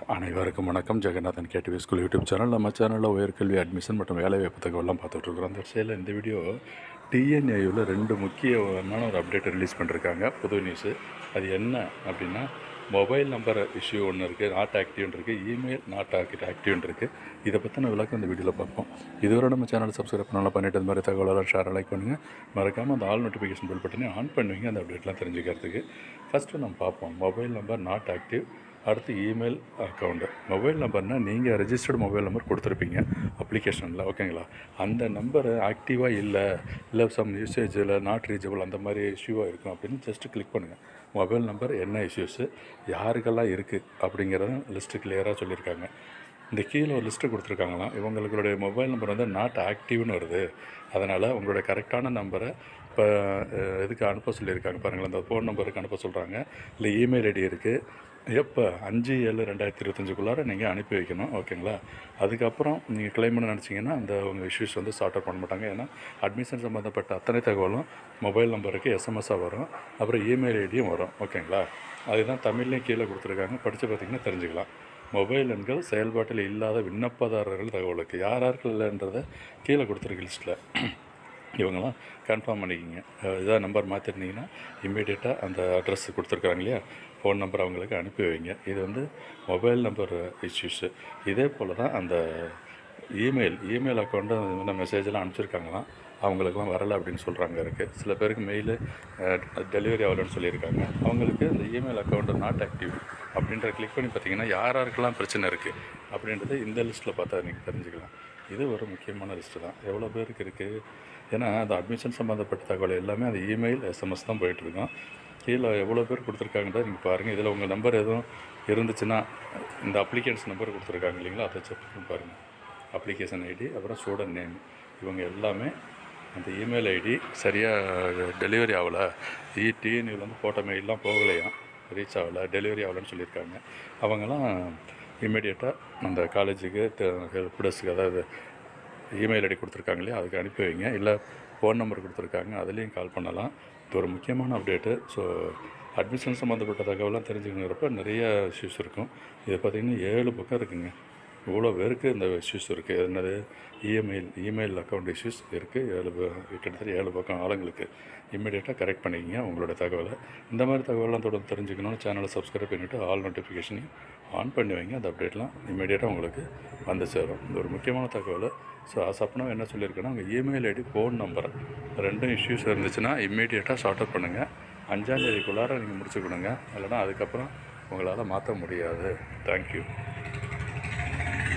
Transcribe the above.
அனைவருக்கும் வணக்கம். Jeganathan KTV school YouTube channel. நம்ம சேனலில் உயர்கல்வி அட்மிஷன் மற்றும் வேலைவாய்ப்பு தகவலாம் பார்த்துட்ருக்குறோம். அந்த வரிசையில் இந்த வீடியோ டிஎன்ஏயில் 2 முக்கியமான ஒரு அப்டேட் ரிலீஸ் பண்ணியிருக்காங்க. புது நியூஸு. அது என்ன அப்படின்னா, மொபைல் நம்பர் இஷ்யூ ஒன்று இருக்குது, நாட் ஆக்டிவ்னு இருக்குது, இமெயில் நாட் ஆக்டிவ்னு இருக்குது. இதை பற்றின விளக்கம் இந்த வீடியோவில் பார்ப்போம். இதுவரை நம்ம சேனல் சப்ஸ்கிரைப் பண்ணலாம், பண்ணிட்டு இந்த மாதிரி தகவலெல்லாம் ஷேர் லைக் பண்ணுங்கள். மறக்காமல் அந்த ஆல் நோட்டிஃபிகேஷன் பில் பட்டனே ஆன் பண்ணுவீங்க அந்த அப்டேட்லாம் தெரிஞ்சுக்கிறதுக்கு. ஃபஸ்ட்டு நம்ம பார்ப்போம். மொபைல் நம்பர் நாட் ஆக்டிவ், அடுத்து இமெயில் அக்கௌண்ட்டு. மொபைல் நம்பர்னால் நீங்கள் ரெஜிஸ்டர்டு மொபைல் நம்பர் கொடுத்துருப்பீங்க அப்ளிகேஷனில், ஓகேங்களா? அந்த நம்பர் ஆக்டிவாக இல்லை சம் யூசேஜில் நாட் ரீச்சபிள் அந்த மாதிரி இஷ்யூவாக இருக்கும் அப்படின்னு ஜஸ்ட்டு கிளிக் பண்ணுங்கள். மொபைல் நம்பர் என்ன இஷ்யூஸு, யாருக்கெல்லாம் இருக்குது அப்படிங்கிறத லிஸ்ட்டு கிளியராக சொல்லியிருக்காங்க. இந்த கீழே ஒரு லிஸ்ட்டு கொடுத்துருக்காங்களாம். இவங்களுடைய மொபைல் நம்பர் வந்து நாட் ஆக்டிவ்னு வருது. அதனால் உங்களுடைய கரெக்டான நம்பரை இப்போ இதுக்கு அனுப்ப சொல்லியிருக்காங்க பாருங்களேன். அந்த ஃபோன் நம்பருக்கு அனுப்ப சொல்கிறாங்க. இல்லை இமெயில் ஐடி இருக்குது. எப்போ 5/7/2025 நீங்கள் அனுப்பி வைக்கணும், ஓகேங்களா? அதுக்கப்புறம் நீங்கள் கிளைம் பண்ண நினச்சிங்கன்னா அந்த உங்கள் இஷ்யூஸ் வந்து சார்ட் அவுட் பண்ண மாட்டாங்க. ஏன்னா அட்மிஷன் சம்மந்தப்பட்ட அத்தனை தகவலும் மொபைல் நம்பருக்கு எஸ்எம்எஸ்ஸாக வரும், அப்புறம் இமெயில் ஐடியும் வரும், ஓகேங்களா? அதுதான் தமிழ்லேயும் கீழே கொடுத்துருக்காங்க. படித்து பார்த்திங்கன்னா தெரிஞ்சுக்கலாம். மொபைல் எண்கள் செயல்பாட்டில் இல்லாத விண்ணப்பதாரர்கள் தகவலுக்கு யாராருக்கு இல்லைன்றதை கீழே கொடுத்துருக்கு லிஸ்ட்டில். இவங்கெல்லாம் கன்ஃபார்ம் பண்ணிக்கிங்க. இதாக நம்பர் மாற்றிருந்தீங்கன்னா இம்மீடியட்டாக அந்த அட்ரஸ் கொடுத்துருக்காங்க இல்லையா, ஃபோன் நம்பர் அவங்களுக்கு அனுப்பி வைங்க. இது வந்து மொபைல் நம்பர் இஷ்யூஸு. இதே போல் தான் அந்த இமெயில் அக்கௌண்ட்டு இந்த மெசேஜெல்லாம் அனுப்பிச்சிருக்காங்களாம். அவங்களுக்குலாம் வரலை அப்படின்னு சொல்கிறாங்க இருக்குது. சில பேருக்கு மெயிலு டெலிவரி ஆகலைன்னு சொல்லியிருக்காங்க. அவங்களுக்கு இந்த இமெயில் அக்கௌண்ட்டு நாட் ஆக்டிவ் அப்படின்ற கிளிக் பண்ணி பார்த்தீங்கன்னா யாருக்கெல்லாம் பிரச்சனை இருக்குது அப்படின்றது இந்த லிஸ்ட்டில் பார்த்தா நீங்கள் தெரிஞ்சுக்கலாம். இது ஒரு முக்கியமான லிஸ்ட்டு தான். எவ்வளோ பேருக்கு இருக்குது? ஏன்னா அந்த அட்மிஷன் சம்மந்தப்பட்ட தகவல் எல்லாமே அந்த இமெயில் எஸ்எம்எஸ் தான் போயிட்டுருக்கோம். கீழே எவ்வளோ பேர் கொடுத்துருக்காங்கன்றத நீங்கள் பாருங்கள். இதில் உங்கள் நம்பர் எதுவும் இருந்துச்சுன்னா இந்த அப்ளிகேஷன் நம்பர் கொடுத்துருக்காங்க இல்லைங்களா, அதை செக் பண்ணி பாருங்கள். அப்ளிகேஷன் ஐடி, அப்புறம் ஸ்டூடெண்ட் நேம், இவங்க எல்லாமே அந்த இமெயில் ஐடி சரியாக டெலிவரி ஆகலை. டிஎன்யூவில் வந்து போட்ட மெயிலெலாம் போகலையாம், ரீச் ஆகலை, டெலிவரி ஆகலைன்னு சொல்லியிருக்காங்க. அவங்கெல்லாம் இம்மிடியேட்டாக அந்த காலேஜுக்கு ஹெல்ப் டெஸ்க்கு, அதாவது இமெயில் ஐடி கொடுத்துருக்காங்க இல்லையா, அதுக்கு அனுப்பி வைங்க. இல்லை ஃபோன் நம்பர் கொடுத்துருக்காங்க, அதுலேயும் கால் பண்ணலாம். இது ஒரு முக்கியமான அப்டேட்டு. ஸோ அட்மிஷன் சம்மந்தப்பட்ட தகவலாம் தெரிஞ்சுக்கணுங்கிறப்ப நிறைய இஷ்யூஸ் இருக்கும். இது பார்த்திங்கன்னா 7 பக்கம் இருக்குதுங்க. இவ்வளோ பேருக்கு இந்த இஷ்யூஸ் இருக்குது. என்னது, இமெயில் அக்கௌண்ட் இஷ்யூஸ் இருக்குது. கிட்டத்தட்ட 7 பக்கம் ஆளுங்களுக்கு. இம்மிடியேட்டாக கரெக்ட் பண்ணிக்கிங்க உங்களோட தகவலை. இந்த மாதிரி தகவலாம் தொடர்ந்து தெரிஞ்சுக்கணும்னு சேனலை சப்ஸ்கிரைப் பண்ணிவிட்டு ஆல் நோட்டிஃபிகேஷனையும் ஆன் பண்ணி வைங்க. அந்த அப்டேட்லாம் இம்மிடியேட்டாக உங்களுக்கு வந்து சேரும். இது ஒரு முக்கியமான தகவல். ஸோ சப்பனம் என்ன சொல்லியிருக்கேன்னா, உங்கள் email ID, phone number 2 issues இருந்துச்சுன்னா இம்மிடியேட்டாக சார்ட் அவுட் பண்ணுங்கள். 5ஆம் தேதிக்குள்ளார நீங்கள் முடிச்சுக்கணுங்க. இல்லைனா அதுக்கப்புறம் உங்களால் மாற்ற முடியாது. தேங்க்யூ.